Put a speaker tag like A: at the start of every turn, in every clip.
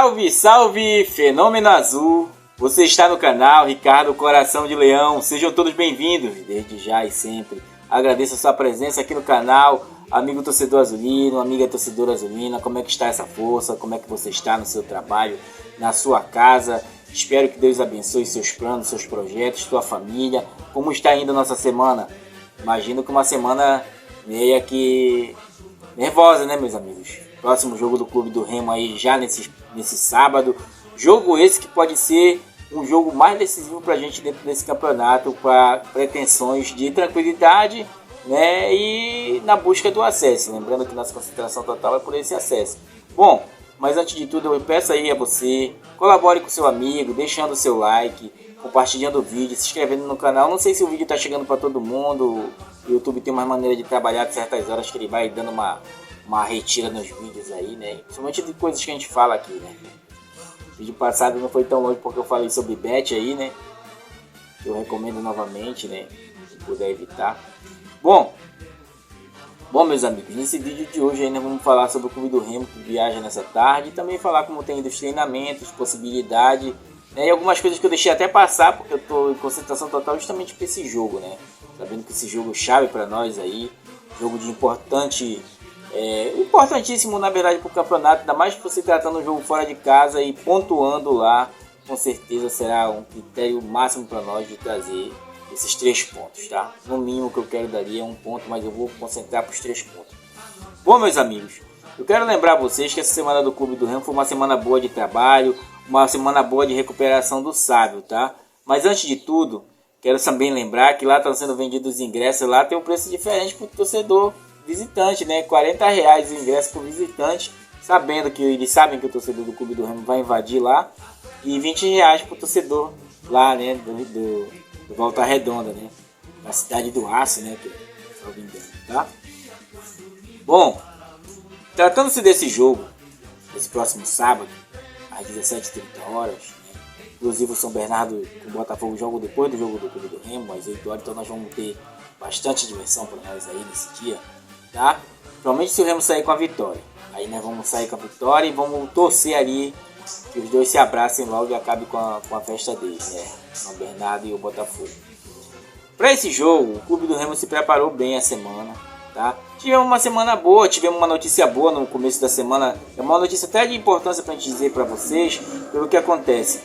A: Salve, salve, Fenômeno Azul! Você está no canal Ricardo Coração de Leão. Sejam todos bem-vindos, desde já e sempre. Agradeço a sua presença aqui no canal, amigo torcedor azulino, amiga torcedora azulina. Como é que está essa força? Como é que você está no seu trabalho, na sua casa? Espero que Deus abençoe seus planos, seus projetos, sua família. Como está indo a nossa semana? Imagino que uma semana meio que nervosa, né, meus amigos? Próximo jogo do Clube do Remo aí já nesse sábado. Jogo esse que pode ser um jogo mais decisivo para a gente dentro desse campeonato, para pretensões de tranquilidade, né, e na busca do acesso. Lembrando que nossa concentração total é por esse acesso. Bom, mas antes de tudo eu peço aí a você, colabore com seu amigo, deixando o seu like, compartilhando o vídeo, se inscrevendo no canal. Não sei se o vídeo está chegando para todo mundo. O YouTube tem uma maneira de trabalhar de certas horas que ele vai dando uma retira nos vídeos aí, né? Principalmente de coisas que a gente fala aqui, né? O vídeo passado não foi tão longe porque eu falei sobre bet aí, né? Eu recomendo novamente, né? Se puder evitar. Bom, meus amigos, nesse vídeo de hoje ainda vamos falar sobre o Clube do Remo que viaja nessa tarde e também falar como tem ido os treinamentos, possibilidade, né? E algumas coisas que eu deixei até passar porque eu estou em concentração total justamente para esse jogo, né? Sabendo que esse jogo é chave para nós aí, jogo de importantíssimo na verdade para o campeonato, ainda mais você tratando um jogo fora de casa e pontuando lá, com certeza será um critério máximo para nós de trazer esses 3 pontos, tá? No mínimo que eu quero daria 1 ponto, mas eu vou concentrar para os 3 pontos. Bom, meus amigos, eu quero lembrar vocês que essa semana do Clube do Remo foi uma semana boa de trabalho, uma semana boa de recuperação do sábio, tá? Mas antes de tudo, quero também lembrar que lá estão sendo vendidos os ingressos, lá tem um preço diferente para o torcedor visitante, né? R$40 o ingresso por visitante, sabendo que eles sabem que o torcedor do Clube do Remo vai invadir lá, e R$20 para o torcedor lá, né? Do Volta Redonda, né? Da cidade do Aço, né? Tá? Bom, tratando-se desse jogo, esse próximo sábado, às 17h30, né? Inclusive o São Bernardo com o Botafogo joga depois do jogo do Clube do Remo, às 8 horas, então nós vamos ter bastante diversão para nós aí nesse dia, tá? Provavelmente se o Remo sair com a vitória, aí nós vamos sair com a vitória e vamos torcer ali que os dois se abracem logo e acabem com a festa deles, né? São Bernardo e o Botafogo. Para esse jogo, o Clube do Remo se preparou bem a semana, tá? Tivemos uma semana boa, tivemos uma notícia boa no começo da semana, é uma notícia até de importância para a gente dizer para vocês, pelo que acontece.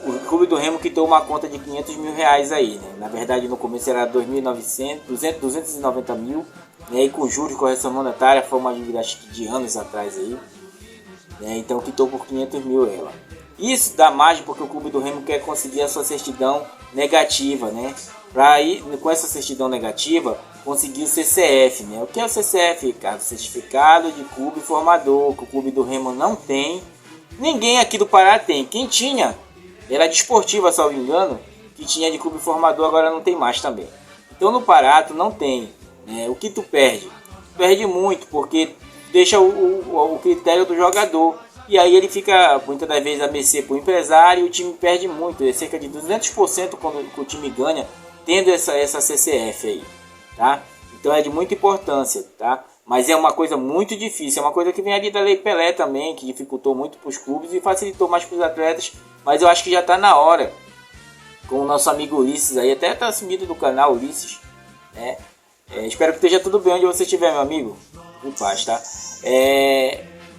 A: O Clube do Remo quitou uma conta de R$500 mil aí, né? Na verdade no começo era 290 mil, né? E com juros de correção monetária foi uma dívida acho que de anos atrás aí, né? Então quitou por 500 mil ela. Isso dá margem porque o Clube do Remo quer conseguir a sua certidão negativa, né? Para ir com essa certidão negativa conseguir o CCF, né? O que é o CCF, Ricardo? Certificado de Clube Formador, que o Clube do Remo não tem. Ninguém aqui do Pará tem. Quem tinha era de Esportiva, salvo engano, que tinha de Clube Formador, agora não tem mais também. Então no Pará tu não tem, né? O que tu perde? Tu perde muito, porque deixa o critério do jogador. E aí ele fica, muitas das vezes, a mercê para o empresário e o time perde muito. É cerca de 200% quando o time ganha, tendo essa CCF aí, tá? Então é de muita importância, tá? Mas é uma coisa muito difícil, é uma coisa que vem ali da Lei Pelé também, que dificultou muito para os clubes e facilitou mais para os atletas. Mas eu acho que já está na hora, com o nosso amigo Ulisses aí, até está sumido do canal Ulisses, né? Espero que esteja tudo bem onde você estiver, meu amigo. Em paz, tá?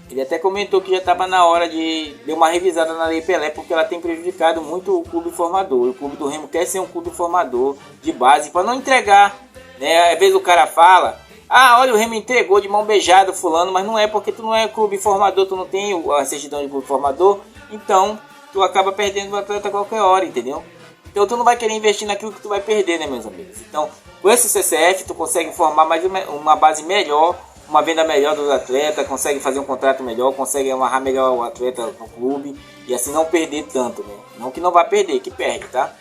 A: Ele até comentou que já estava na hora de dar uma revisada na Lei Pelé, porque ela tem prejudicado muito o clube formador. O Clube do Remo quer ser um clube formador de base para não entregar, né? Às vezes o cara fala: ah, olha, o Remo entregou de mão beijada fulano, mas não é porque tu não é clube formador, tu não tem a certidão de clube formador, então tu acaba perdendo o atleta a qualquer hora, entendeu? Então tu não vai querer investir naquilo que tu vai perder, né, meus amigos? Então, com esse CCF tu consegue formar mais uma base melhor, uma venda melhor dos atletas, consegue fazer um contrato melhor, consegue amarrar melhor o atleta no clube e assim não perder tanto, né? Não que não vai perder, que perde, tá?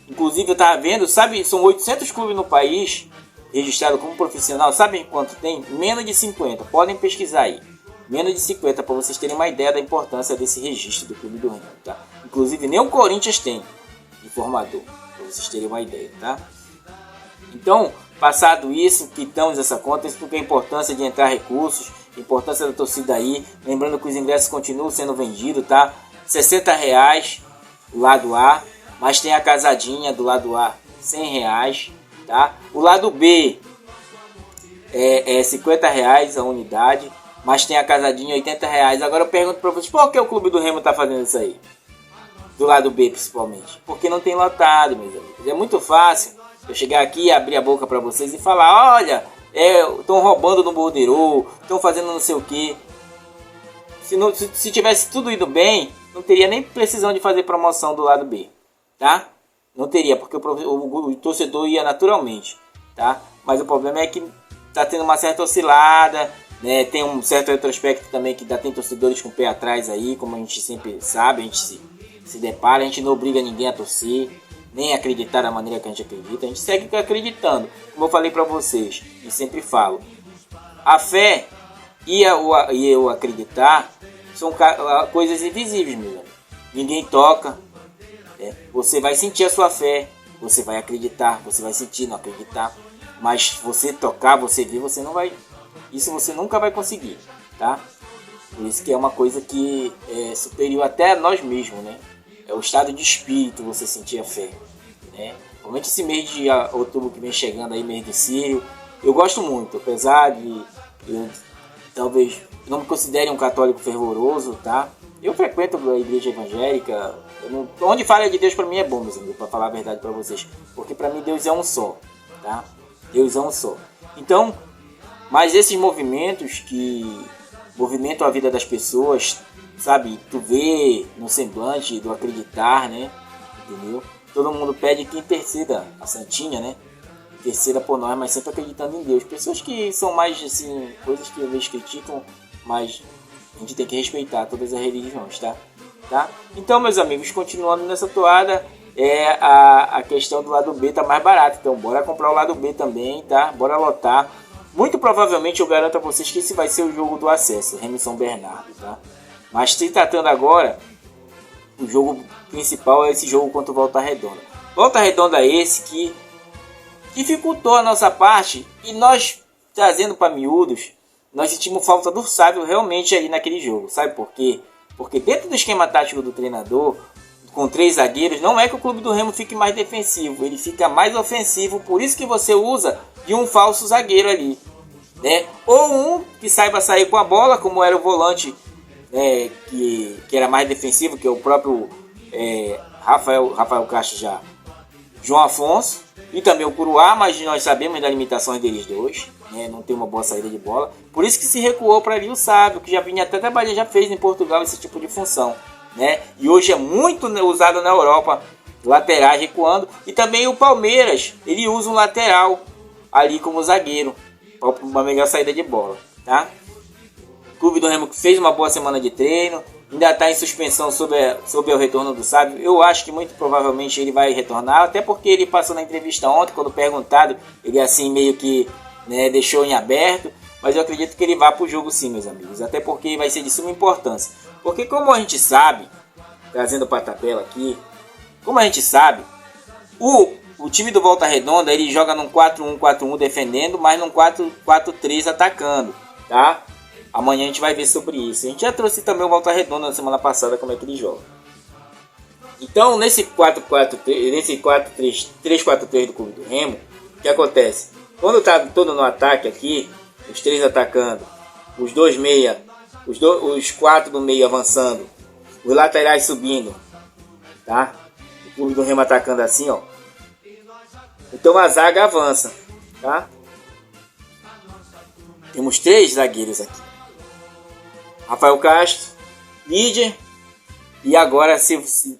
A: Inclusive eu tava vendo, sabe, são 800 clubes no país registrados como profissional, sabem quanto tem? Menos de 50, podem pesquisar aí. Menos de 50 para vocês terem uma ideia da importância desse registro do Clube do Remo, tá? Inclusive nem o Corinthians tem de formador, para vocês terem uma ideia, tá? Então, passado isso, quitamos essa conta, isso porque a importância de entrar recursos, Importância da torcida aí. Lembrando que os ingressos continuam sendo vendidos, tá? R$60 o lado A, mas tem a casadinha do lado A, R$100, tá? O lado B é R$50 a unidade, mas tem a casadinha R$80. Agora eu pergunto para vocês, por que o Clube do Remo tá fazendo isso aí? Do lado B principalmente, porque não tem lotado, meus amigos. É muito fácil eu chegar aqui, abrir a boca para vocês e falar, olha, estão roubando no borderô, estão fazendo não sei o que. Se tivesse tudo ido bem, não teria nem precisão de fazer promoção do lado B, tá? Não teria, porque o torcedor ia naturalmente, tá? Mas o problema é que tá tendo uma certa oscilada, né? Tem um certo retrospecto também que tem torcedores com o pé atrás aí, como a gente sempre sabe, a gente se depara, a gente não obriga ninguém a torcer, nem a acreditar da maneira que a gente acredita, a gente segue acreditando, como eu falei para vocês, e sempre falo, a fé e eu acreditar são coisas invisíveis, meu amigo. Ninguém toca, você vai sentir a sua fé, você vai acreditar, você vai sentir, não acreditar, mas você tocar, você ver, você não vai, isso você nunca vai conseguir, tá? Por isso que é uma coisa que é superior até a nós mesmos, né? É o estado de espírito, você sentir a fé, né? Principalmente esse mês de outubro que vem chegando aí, mês do Sírio, eu gosto muito, apesar de eu talvez não me considere um católico fervoroso, tá? Eu frequento a igreja evangélica, onde fala de Deus para mim é bom, meus amigos, para falar a verdade para vocês, porque para mim Deus é um só, tá? Deus é um só. Então, mas esses movimentos que movimentam a vida das pessoas, sabe, tu vê no semblante do acreditar, né? Entendeu? Todo mundo pede que interceda a Santinha, né? Interceda por nós, mas sempre acreditando em Deus. Pessoas que são mais, assim, coisas que às vezes criticam, mas a gente tem que respeitar todas as religiões, tá? Então, meus amigos, continuando nessa toada, a questão do lado B tá mais barato. Então, bora comprar o lado B também, tá? Bora lotar. Muito provavelmente eu garanto a vocês que esse vai ser o jogo do acesso, Remo São Bernardo, tá? Mas se tratando agora, o jogo principal é esse jogo contra o Volta Redonda. Volta Redonda é esse que dificultou a nossa parte e nós, trazendo para miúdos, nós sentimos falta do Sábio realmente ali naquele jogo. Sabe por quê? Porque dentro do esquema tático do treinador, com 3 zagueiros, não é que o Clube do Remo fique mais defensivo, ele fica mais ofensivo, por isso que você usa de um falso zagueiro ali, né? Ou um que saiba sair com a bola, como era o volante, que era mais defensivo, que é o próprio Rafael Castro já, João Afonso, e também o Curuá, mas nós sabemos das limitações deles dois, né? Não tem uma boa saída de bola, por isso que se recuou para ali o Sábio, que já vinha até trabalhar, já fez em Portugal esse tipo de função, né? E hoje é muito usado na Europa, laterais recuando, e também o Palmeiras, ele usa um lateral ali como zagueiro, para uma melhor saída de bola, tá? O Clube do Remo fez uma boa semana de treino, ainda está em suspensão sobre o retorno do Sábio. Eu acho que muito provavelmente ele vai retornar, até porque ele passou na entrevista ontem, quando perguntado, ele assim meio que, né, deixou em aberto, mas eu acredito que ele vá para o jogo sim, meus amigos, até porque vai ser de suma importância. Porque como a gente sabe, trazendo para a tabela aqui, como a gente sabe, o time do Volta Redonda, ele joga num 4-1-4-1 defendendo, mas num 4-4-3 atacando, tá? Amanhã a gente vai ver sobre isso. A gente já trouxe também o Volta Redonda na semana passada, como é que ele joga. Então, nesse 4-4-3, nesse 3-4-3 do Clube do Remo, o que acontece? Quando tá todo no ataque aqui, os 3 atacando, os 2 meia, os 4 do meio avançando, os laterais subindo, tá? O Clube do Remo atacando assim, ó. Então a zaga avança, tá? Temos 3 zagueiros aqui. Rafael Castro, Lídia, e agora se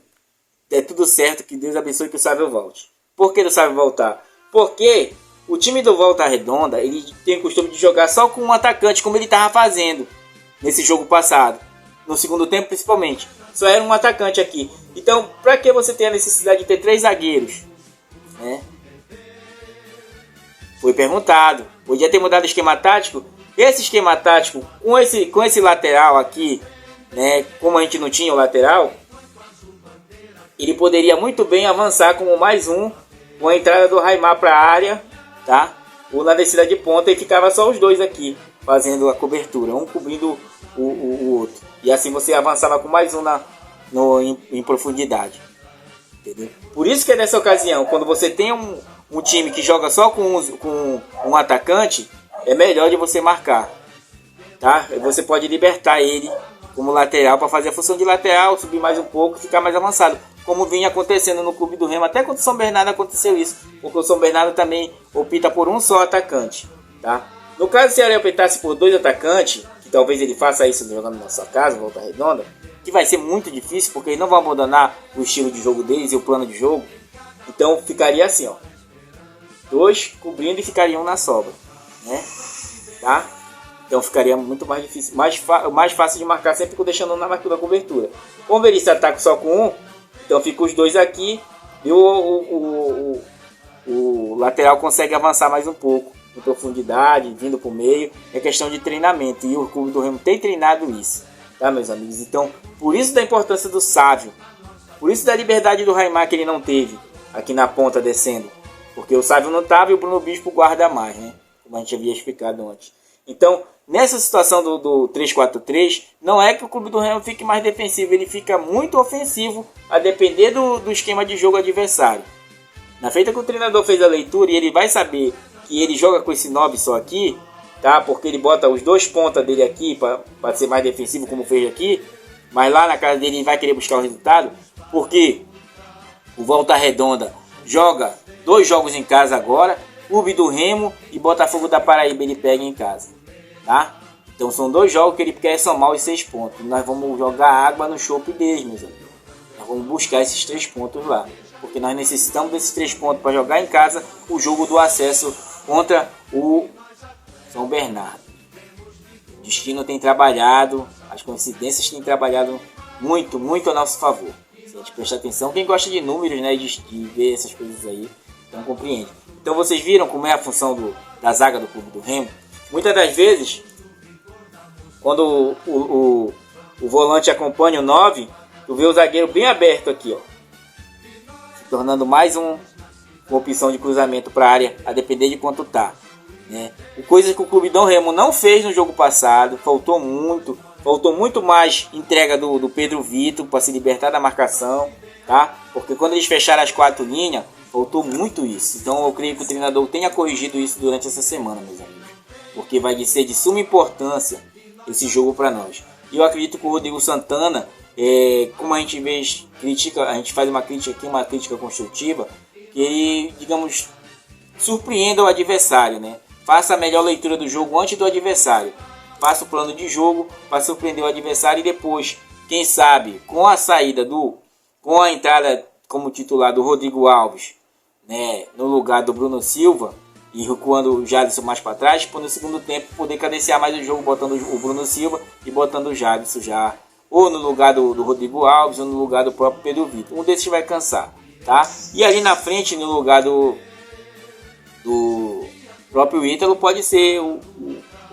A: der tudo certo, que Deus abençoe, que o Sábio volte. Por que o Sábio voltar? Porque o time do Volta Redonda, ele tem o costume de jogar só com um atacante, como ele estava fazendo nesse jogo passado, no segundo tempo principalmente. Só era um atacante aqui. Então, para que você tem a necessidade de ter 3 zagueiros, né? Foi perguntado. Podia ter mudado o esquema tático. Esse esquema tático, com esse lateral aqui, né? Como a gente não tinha o lateral, ele poderia muito bem avançar como mais um, com a entrada do Raimar para a área, tá? Ou na descida de ponta, e ficava só os 2 aqui. fazendo a cobertura, um cobrindo o outro. E assim você avançava com mais um em profundidade. Entendeu? Por isso que nessa ocasião, quando você tem um time que joga só com um atacante, é melhor de você marcar. Tá? Você pode libertar ele como lateral para fazer a função de lateral, subir mais um pouco e ficar mais avançado. Como vinha acontecendo no Clube do Remo, até contra o São Bernardo aconteceu isso. Porque o São Bernardo também opta por um só atacante. Tá? No caso, se ele optasse por 2 atacantes, que talvez ele faça isso jogando na sua casa, Volta Redonda, que vai ser muito difícil, porque eles não vão abandonar o estilo de jogo deles e o plano de jogo. Então ficaria assim, ó. 2 cobrindo e ficaria um na sobra, né? Tá? Então ficaria muito mais difícil, mais fácil de marcar, sempre deixando um na marca da cobertura. Como ele se ataca só com um, então fica os 2 aqui e o lateral consegue avançar mais um pouco em profundidade, vindo para o meio. É questão de treinamento e o Clube do Remo tem treinado isso, tá, meus amigos? Então, por isso da importância do Sávio, por isso da liberdade do Raimar que ele não teve aqui na ponta descendo, porque o Sávio não estava e o Bruno Bispo guarda mais, né? Como a gente havia explicado antes. Então, nessa situação do 3-4-3, não é que o Clube do Remo fique mais defensivo, ele fica muito ofensivo a depender do esquema de jogo adversário. Na feita que o treinador fez a leitura e ele vai saber que ele joga com esse 9 só aqui, tá? Porque ele bota os 2 pontas dele aqui para ser mais defensivo, como fez aqui, mas lá na casa dele ele vai querer buscar o resultado, porque o Volta Redonda joga 2 jogos em casa agora, Clube do Remo e Botafogo da Paraíba ele pega em casa, tá? Então são 2 jogos que ele quer somar os 6 pontos. Nós vamos jogar água no chope deles, meus amigos. Nós vamos buscar esses 3 pontos lá, porque nós necessitamos desses 3 pontos para jogar em casa o jogo do acesso contra o São Bernardo. O destino tem trabalhado, as coincidências têm trabalhado muito, muito a nosso favor. Se a gente prestar atenção, quem gosta de números, né, de ver essas coisas aí, então compreende. Então vocês viram como é a função da zaga do Clube do Remo? Muitas das vezes, quando o volante acompanha o 9, tu vê o zagueiro bem aberto aqui, ó, se tornando mais uma opção de cruzamento para a área, a depender de quanto tá, né? Coisas que o Clube do Remo não fez no jogo passado, faltou muito mais entrega do Pedro Vitor para se libertar da marcação, tá? Porque quando eles fecharam as 4 linhas, faltou muito isso. Então eu creio que o treinador tenha corrigido isso durante essa semana, meus amigos, porque vai ser de suma importância esse jogo para nós. E eu acredito que o Rodrigo Santana, como a gente critica, a gente faz uma crítica aqui, uma crítica construtiva, que ele, digamos, surpreenda o adversário, né? Faça a melhor leitura do jogo antes do adversário. Faça o plano de jogo para surpreender o adversário e depois, quem sabe, com a entrada como titular do Rodrigo Alves, né, no lugar do Bruno Silva, e recuando o Jadson mais para trás, para no segundo tempo poder cadenciar mais o jogo, botando o Bruno Silva e botando o Jadson já, ou no lugar do Rodrigo Alves, ou no lugar do próprio Pedro Vitor. Um desses vai cansar, tá? E ali na frente, no lugar do próprio Ítalo, pode ser o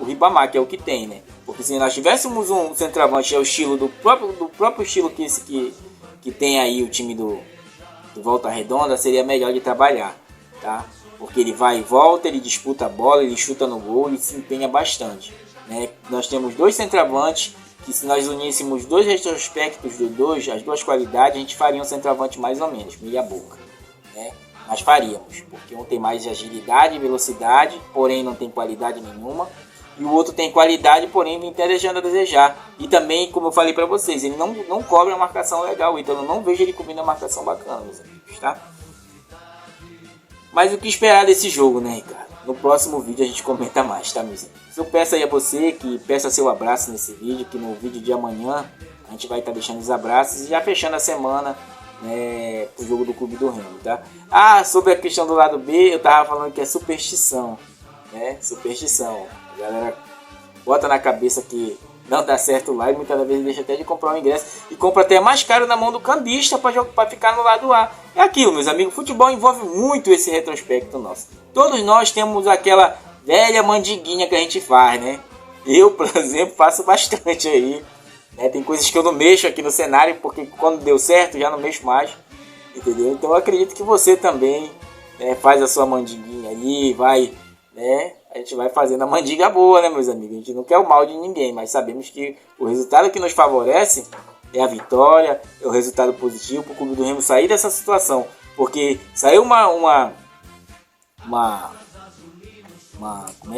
A: Ribamar, que é o que tem, né? Porque se nós tivéssemos um centroavante ao estilo do próprio estilo que tem aí o time do Volta Redonda, seria melhor de trabalhar, tá? Porque ele vai e volta, ele disputa a bola, ele chuta no gol, ele se empenha bastante, né? Nós temos 2 centroavantes que, se nós uníssemos 2 retrospectos as 2 qualidades, a gente faria um centroavante mais ou menos, meia boca, né? Mas faríamos, porque um tem mais agilidade e velocidade, porém não tem qualidade nenhuma, e o outro tem qualidade, porém vem até deixando a desejar. E também, como eu falei para vocês, ele não cobre a marcação legal, então eu não vejo ele cobrindo a marcação bacana, meus amigos, tá? Mas o que esperar desse jogo, né, Ricardo? No próximo vídeo a gente comenta mais, tá, meus amigos? Eu peço aí a você que peça seu abraço nesse vídeo, que no vídeo de amanhã a gente vai estar deixando os abraços e já fechando a semana, né, pro jogo do Clube do Remo, tá? Sobre a questão do lado B, eu tava falando que é superstição, né? Superstição. A galera bota na cabeça que não dá certo lá e muitas vezes deixa até de comprar o ingresso e compra até mais caro na mão do cambista para ficar no lado A. É aquilo, meus amigos, futebol envolve muito esse retrospecto nosso. Todos nós temos aquela velha mandinguinha que a gente faz, né? Eu, por exemplo, faço bastante aí, né? Tem coisas que eu não mexo aqui no cenário, porque quando deu certo já não mexo mais, entendeu? Então eu acredito que você também, né, faz a sua mandinguinha ali, vai, né? a gente vai fazendo a mandiga boa, né, meus amigos? A gente não quer o mal de ninguém, mas sabemos que o resultado que nos favorece é a vitória, é o resultado positivo para o Clube do Remo sair dessa situação. Porque saiu como é,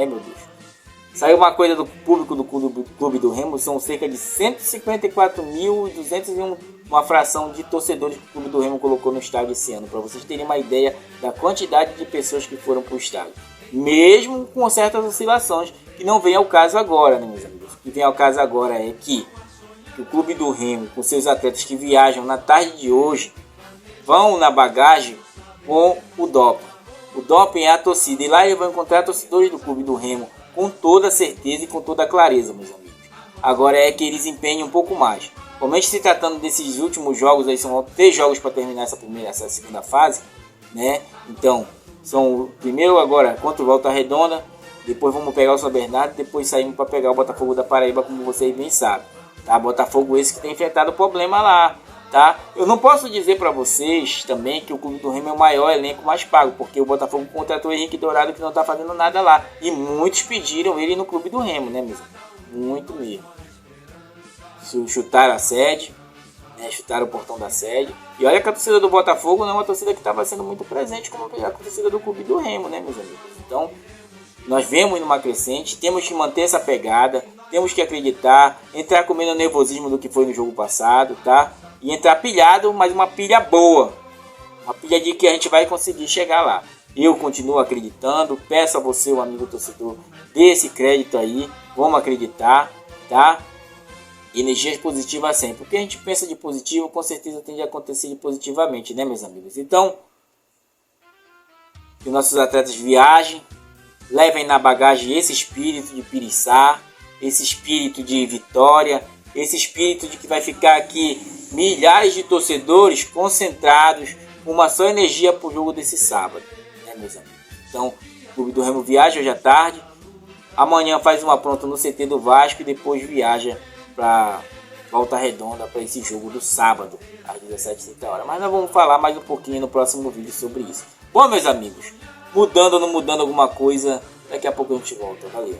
A: meu Deus? Saiu uma coisa do público do Clube do Remo, são cerca de 154.201, uma fração de torcedores que o Clube do Remo colocou no estádio esse ano, para vocês terem uma ideia da quantidade de pessoas que foram para o estádio. Mesmo com certas oscilações, que não vem ao caso agora, né, meus amigos? O que vem ao caso agora é que o Clube do Remo, com seus atletas que viajam na tarde de hoje, vão na bagagem com o doping. O doping é a torcida, e lá eles vão encontrar torcedores do Clube do Remo com toda certeza e com toda clareza, meus amigos. Agora é que eles empenhem um pouco mais. Somente se tratando desses últimos jogos, aí são 3 jogos para terminar essa segunda fase, né? Então, são o primeiro agora contra o Volta Redonda, depois vamos pegar o São Bernardo, depois saímos para pegar o Botafogo da Paraíba, como vocês bem sabem. Tá? Botafogo esse que tem enfrentado problema lá. Tá? Eu não posso dizer para vocês também que o Clube do Remo é o maior elenco mais pago, porque o Botafogo contratou o Henrique Dourado, que não está fazendo nada lá. E muitos pediram ele no Clube do Remo, né, mesmo? Muito mesmo. Chutaram a sede, né? Chutaram o portão da sede. E olha que a torcida do Botafogo não é uma torcida que estava sendo muito presente como a torcida do Clube do Remo, né, meus amigos? Então, nós vemos numa crescente, temos que manter essa pegada, temos que acreditar, entrar com menos nervosismo do que foi no jogo passado, tá? E entrar pilhado, mas uma pilha boa. Uma pilha de que a gente vai conseguir chegar lá. Eu continuo acreditando, peço a você, o amigo torcedor, dê esse crédito aí, vamos acreditar, tá? Energias positivas sempre. O que a gente pensa de positivo, com certeza tende a acontecer positivamente, né, meus amigos? Então, que nossos atletas viajem, levem na bagagem esse espírito de piriçar, esse espírito de vitória, esse espírito de que vai ficar aqui milhares de torcedores concentrados com uma só energia para o jogo desse sábado, né, meus amigos? Então, o Clube do Remo viaja hoje à tarde, amanhã faz uma pronta no CT do Vasco e depois viaja para Volta Redonda para esse jogo do sábado, às 17h30. Mas nós vamos falar mais um pouquinho no próximo vídeo sobre isso. Bom, meus amigos, mudando ou não mudando alguma coisa, daqui a pouco a gente volta. Valeu!